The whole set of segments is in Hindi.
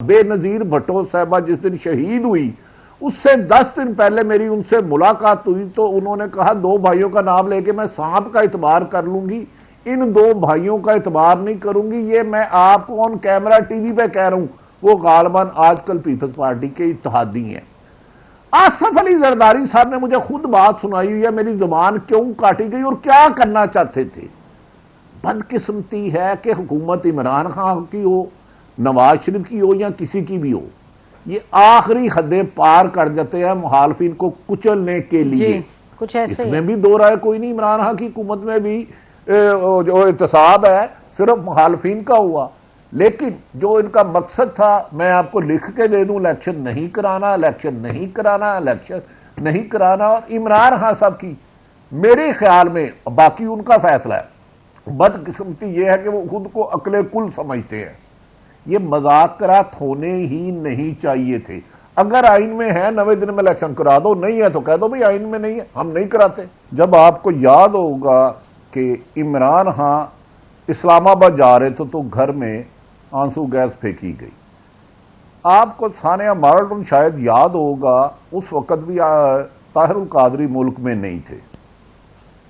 बेनजीर भट्टो साहबा जिस दिन शहीद हुई उससे 10 दिन पहले मेरी उनसे मुलाकात हुई तो उन्होंने कहा 2 भाइयों का नाम लेके मैं सांप का इतबार कर लूंगी, इन 2 भाइयों का इतबार नहीं करूंगी। ये मैं आपको ऑन कैमरा टीवी पे कह रहा हूं। वो गालिबन आजकल पीपल्स पार्टी के इत्तेहादी हैं। आसफ अली जरदारी साहब ने मुझे खुद बात सुनाई हुई है, मेरी जुबान क्यों काटी गई और क्या करना चाहते थे। बदकिस्मती है कि हुकूमत इमरान खान की हो, नवाज शरीफ की हो या किसी की भी हो, ये आखिरी हदें पार कर जाते हैं मुखालफिन को कुचलने के लिए। कुछ ऐसे इसमें भी दो राय कोई नहीं। इमरान खान की हुकूमत में भी जो एहतसाब है सिर्फ मुखालफिन का हुआ, लेकिन जो इनका मकसद था मैं आपको लिख के दे दूं, इलेक्शन नहीं कराना, इलेक्शन नहीं कराना, इलेक्शन नहीं कराना। और इमरान खान साहब की मेरे ख्याल में, बाकी उनका फैसला है, बदकिस्मती यह है कि वो खुद को अकले कुल समझते हैं। ये मज़ाकरात होने ही नहीं चाहिए थे। अगर आइन में है 90 दिन में इलेक्शन करा दो, नहीं है तो कह दो भाई आइन में नहीं है, हम नहीं कराते। जब आपको याद होगा कि इमरान खान इस्लामाबाद जा रहे थे तो घर में आंसू गैस फेंकी गई। आपको सानिया मार्टन शायद याद होगा, उस वक्त भी ताहिरुल कादरी मुल्क में नहीं थे।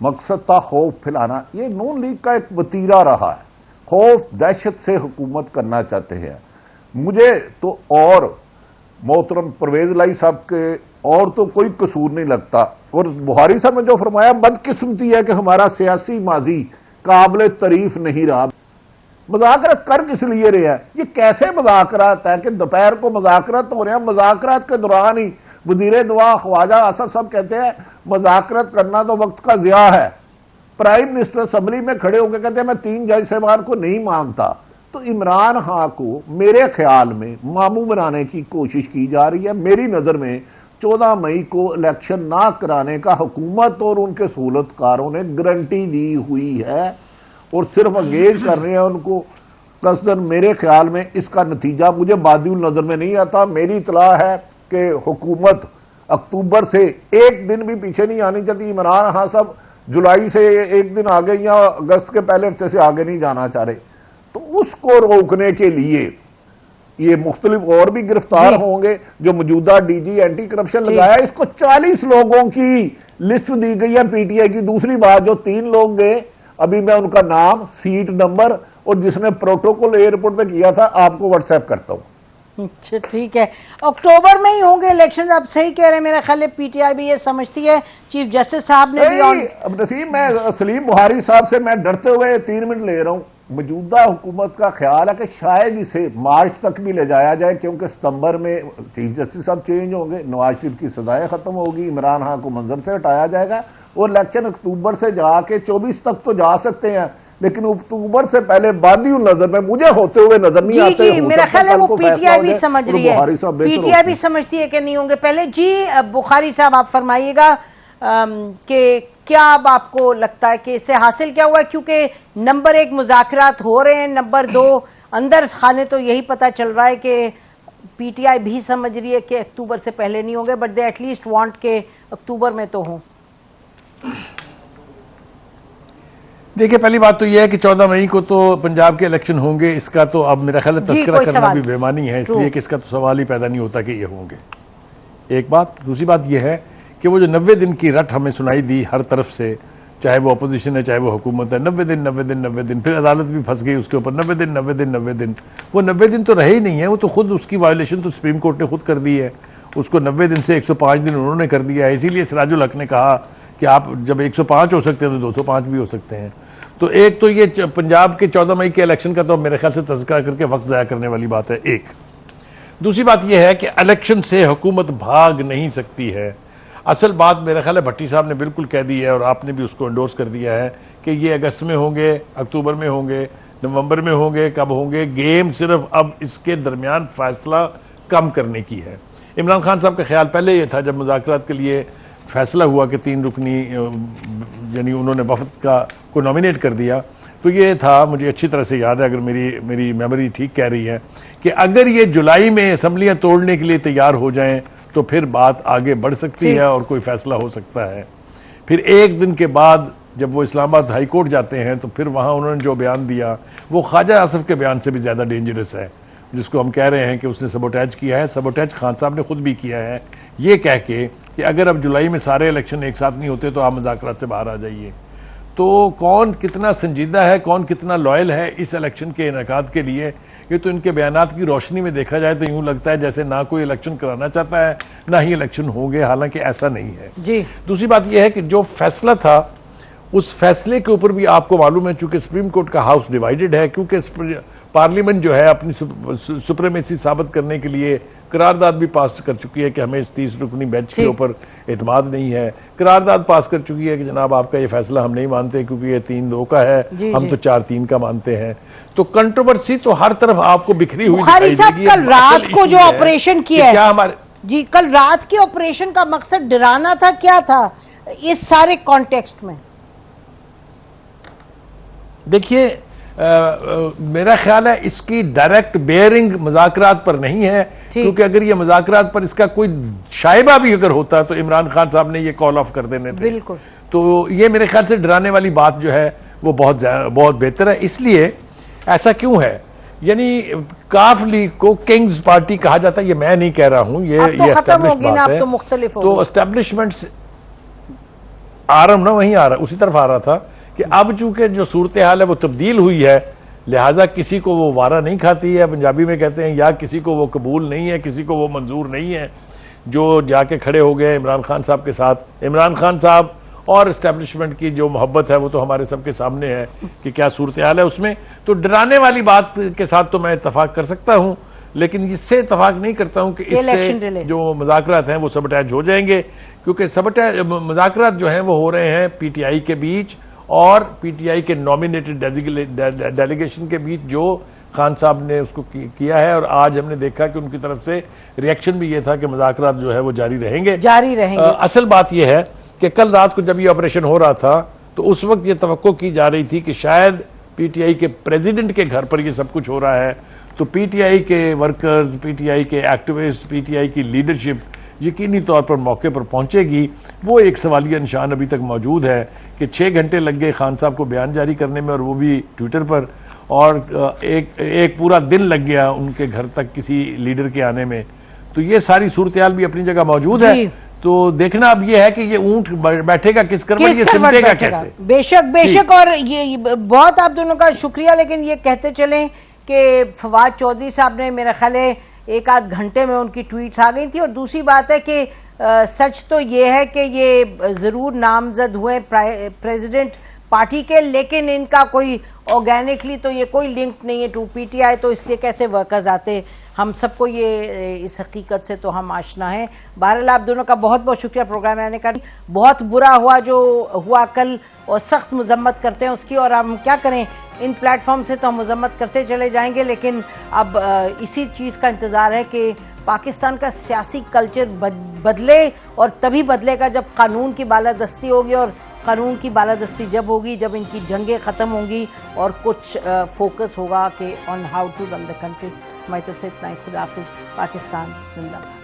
मकसद था खौफ फैलाना। ये नून लीग का एक वतीरा रहा है, खौफ दहशत से हुकूमत करना चाहते हैं। मुझे तो और मोहतरम परवेज लाई साहब के और तो कोई कसूर नहीं लगता। और बुखारी साहब ने जो फरमाया, बदकिस्मती है कि हमारा सियासी माजी काबिल तारीफ नहीं रहा। मजाकरत कर किस लिए रहे हैं? ये कैसे मजाकरात है कि दोपहर को मजाकरत हो रहे हैं, मजाकरात के दौरान ही वजीर दुआ ख्वाजा असद साहब कहते हैं मजाकरत करना तो वक्त का ज़िया है। प्राइम मिनिस्टर असम्बली में खड़े होकर कहते हैं मैं 3 जज साहबान को नहीं मानता। तो इमरान खान को मेरे ख्याल में मामू बनाने की कोशिश की जा रही है। मेरी नज़र में 14 मई को इलेक्शन ना कराने का हुकूमत और उनके सहूलतकारों ने गारंटी दी हुई है और सिर्फ अंगेज कर रहे हैं उनको कसदन। मेरे ख्याल में इसका नतीजा मुझे बादिउल नज़र में नहीं आता। मेरी इतला है कि हुकूमत अक्टूबर से 1 दिन भी पीछे नहीं आनी चाहिए। इमरान खान साहब जुलाई से 1 दिन आगे या अगस्त के पहले हफ्ते से आगे नहीं जाना चाह रहे, तो उसको रोकने के लिए ये मुख्तलिफ और भी गिरफ्तार होंगे। जो मौजूदा डीजी एंटी करप्शन लगाया, इसको 40 लोगों की लिस्ट दी गई है पीटीआई की। दूसरी बात, जो 3 लोग गए, अभी मैं उनका नाम, सीट नंबर और जिसने प्रोटोकॉल एयरपोर्ट पे किया था आपको व्हाट्सएप करता हूं। अच्छा ठीक है, अक्टूबर में ही होंगे इलेक्शन। आप सही कह रहे हैं, मेरा ख्याल है पीटीआई भी ये समझती है। चीफ जस्टिस साहब ने भी अब नसीम, मैं सलीम बुखारी साहब से मैं डरते हुए 3 मिनट ले रहा हूं। मौजूदा हुकूमत का ख्याल है कि शायद इसे मार्च तक भी ले जाया जाए, क्योंकि सितंबर में चीफ जस्टिस साहब चेंज होंगे, नवाज शरीफ की सजाएं खत्म होगी, इमरान खान को मंजर से हटाया जाएगा और इलेक्शन अक्टूबर से जाके 24 तक तो जा सकते हैं, लेकिन अक्टूबर से पहले बादिउल नजर में मुझे होते हुए नजर नहीं आते। जी, मेरा ख्याल है वो पीटीआई भी समझ रही है, पीटीआई भी समझती है कि नहीं होंगे पहले। जी बुखारी साहब, आप फरमाइएगा कि क्या अब आपको लगता है कि इससे हासिल क्या हुआ? क्योंकि नंबर 1 मुज़ाकरात हो रहे हैं, नंबर 2 अंदर खाने तो यही पता चल रहा है कि पीटीआई भी समझ रही है कि अक्टूबर से पहले नहीं होंगे, बट दे एटलीस्ट वांट के अक्टूबर में तो हों। देखिए, पहली बात तो यह है कि 14 मई को तो पंजाब के इलेक्शन होंगे। इसका तो अब मेरा ख्याल है तस्करा करना भी बेमानी है, इसलिए कि इसका तो सवाल ही पैदा नहीं होता कि ये होंगे। एक बात। दूसरी बात यह है कि वो जो 90 दिन की रट हमें सुनाई दी हर तरफ से, चाहे वो अपोजिशन है चाहे वो हुकूमत है, 90 दिन 90 दिन 90 दिन, फिर अदालत भी फंस गई उसके ऊपर, 90 दिन 90 दिन 90 दिन। वो 90 दिन तो रहे ही नहीं है, वो तो खुद उसकी वायलेशन तो सुप्रीम कोर्ट ने खुद कर दी है। उसको 90 दिन से 105 दिन उन्होंने कर दिया है। इसीलिए सिराजुल हक ने कहा कि आप जब 105 हो सकते हैं तो 205 भी हो सकते हैं। तो एक तो ये पंजाब के 14 मई के इलेक्शन का तो मेरे ख्याल से तज़किरा करके वक्त ज़ाया करने वाली बात है, एक। दूसरी बात यह है कि इलेक्शन से हुकूमत भाग नहीं सकती है। असल बात मेरे ख्याल है भट्टी साहब ने बिल्कुल कह दी है और आपने भी उसको एंडोर्स कर दिया है कि ये अगस्त में होंगे, अक्टूबर में होंगे, नवंबर में होंगे, कब होंगे। गेम सिर्फ अब इसके दरमियान फैसला कम करने की है। इमरान खान साहब का ख्याल पहले ये था, जब मुज़ाकरात के लिए फैसला हुआ कि 3 रुकनी यानी उन्होंने वफद को नॉमिनेट कर दिया, तो ये था, मुझे अच्छी तरह से याद है, अगर मेरी मेमोरी ठीक कह रही है, कि अगर ये जुलाई में असम्बलियां तोड़ने के लिए तैयार हो जाएं तो फिर बात आगे बढ़ सकती है और कोई फैसला हो सकता है। फिर 1 दिन के बाद जब वो इस्लामाबाद हाई कोर्ट जाते हैं तो फिर वहां उन्होंने जो बयान दिया वो ख्वाजा आसिफ के बयान से भी ज्यादा डेंजरस है। जिसको हम कह रहे हैं कि उसने सबोटैज किया है, सबोटैज खान साहब ने खुद भी किया है, ये कह के कि अगर अब जुलाई में सारे इलेक्शन एक साथ नहीं होते तो आप मुज़ाकरात से बाहर आ जाइए। तो कौन कितना संजीदा है, कौन कितना लॉयल है इस इलेक्शन के इनेकाद के लिए, ये तो इनके बयानात की रोशनी में देखा जाए तो यूं लगता है जैसे ना कोई इलेक्शन कराना चाहता है ना ही इलेक्शन होंगे, हालांकि ऐसा नहीं है जी। दूसरी बात यह है कि जो फैसला था उस फैसले के ऊपर भी आपको मालूम है, चूंकि सुप्रीम कोर्ट का हाउस डिवाइडेड है, क्योंकि पार्लियामेंट जो है अपनी सुप्रीमेसी साबित करने के लिए करारदाद भी पास कर चुकी है कि हमें इस 30 रुकनी बेंच के ऊपर एतमाद नहीं है, करारदाद पास कर चुकी है कि जनाब आपका ये फैसला हम नहीं मानते क्योंकि ये 3-2 का है, हम तो 4-3 का मानते हैं। तो कंट्रोवर्सी तो हर तरफ आपको बिखरी हुई बुखारी साहब, कल रात को जो ऑपरेशन किया है, क्या हमारे जी कल रात के ऑपरेशन का मकसद डराना था, क्या था इस सारे कॉन्टेक्स्ट में? देखिए मेरा ख्याल है इसकी डायरेक्ट बेयरिंग मुज़ाकरात पर नहीं है, क्योंकि अगर ये मुज़ाकरात पर इसका कोई शायबा भी अगर होता तो इमरान खान साहब ने ये कॉल ऑफ कर देने थे। बिल्कुल। तो ये मेरे ख्याल से डराने वाली बात जो है वो बहुत बेहतर है। इसलिए ऐसा क्यों है, यानी काफ लीग को किंग्स पार्टी कहा जाता है, ये मैं नहीं कह रहा हूं, ये एस्टैब्लिश्ड बात है। तो एस्टैब्लिशमेंट आरम ना वहीं आ रहा, उसी तरफ आ रहा था कि अब चूंकि जो सूरत हाल है वो तब्दील हुई है, लिहाजा किसी को वो वारा नहीं खाती है, पंजाबी में कहते हैं, या किसी को वो कबूल नहीं है, किसी को वो मंजूर नहीं है, जो जाके खड़े हो गए इमरान खान साहब के साथ। इमरान खान साहब और एस्टैब्लिशमेंट की जो मोहब्बत है वो तो हमारे सबके सामने है कि क्या सूरत हाल है उसमें। तो डराने वाली बात के साथ तो मैं इत्तफाक कर सकता हूं, लेकिन इससे इत्तफाक नहीं करता हूं कि इससे जो मुज़ाकरात हैं वो सबटैज हो जाएंगे, क्योंकि सबटैज मुज़ाकरात जो हैं वो हो रहे हैं पीटीआई के बीच और पीटीआई के नॉमिनेटेड डेलीगेशन के बीच, जो खान साहब ने उसको किया है। और आज हमने देखा कि उनकी तरफ से रिएक्शन भी ये था कि मुज़ाकरात जो है वो जारी रहेंगे। असल बात यह है कि कल रात को जब ये ऑपरेशन हो रहा था तो उस वक्त ये तवक्को की जा रही थी कि शायद पीटीआई के प्रेसिडेंट के घर पर ये सब कुछ हो रहा है, तो पीटीआई के वर्कर्स, पीटीआई के एक्टिविस्ट, पीटीआई की लीडरशिप यकीनी तौर पर मौके पर पहुंचेगी। वो एक सवालिया निशान अभी तक मौजूद है कि 6 घंटे लग गए खान साहब को बयान जारी करने में, और वो भी ट्विटर पर, और एक पूरा दिन लग गया उनके घर तक किसी लीडर के आने में। तो ये सारी सूरत-ए-हाल भी अपनी जगह मौजूद है। तो देखना अब ये है कि ये ऊंट बैठेगा किस करवट, ये सिमटेगा कैसे। बेशक और ये बहुत आप दोनों का शुक्रिया, लेकिन ये कहते चलें कि फवाद चौधरी साहब ने मेरा ख्याल है 1-8 घंटे में उनकी ट्वीट्स आ गई थी। और दूसरी बात है कि सच तो ये है कि ये जरूर नामजद हुए प्रेसिडेंट पार्टी के, लेकिन इनका कोई ऑर्गेनिकली तो ये कोई लिंक नहीं है टू पीटीआई, तो इसलिए कैसे वर्कर्स आते, हम सबको ये इस हकीकत से तो हम आशना है। बहरहाल आप दोनों का बहुत बहुत शुक्रिया प्रोग्राम में आने का। बहुत बुरा हुआ जो हुआ कल, और सख्त मजम्मत करते हैं उसकी, और हम क्या करें, इन प्लेटफॉर्म से तो हम मजम्मत करते चले जाएंगे, लेकिन अब इसी चीज़ का इंतज़ार है कि पाकिस्तान का सियासी कल्चर बदले, और तभी बदलेगा जब कानून की बालादस्ती होगी, और कानून की बालादस्ती जब होगी जब इनकी जंगें ख़त्म होंगी और कुछ फोकस होगा कि on how to run the country. मैं तो से इतना ही, खुदा हाफिज़, पाकिस्तान जिंदाबाद।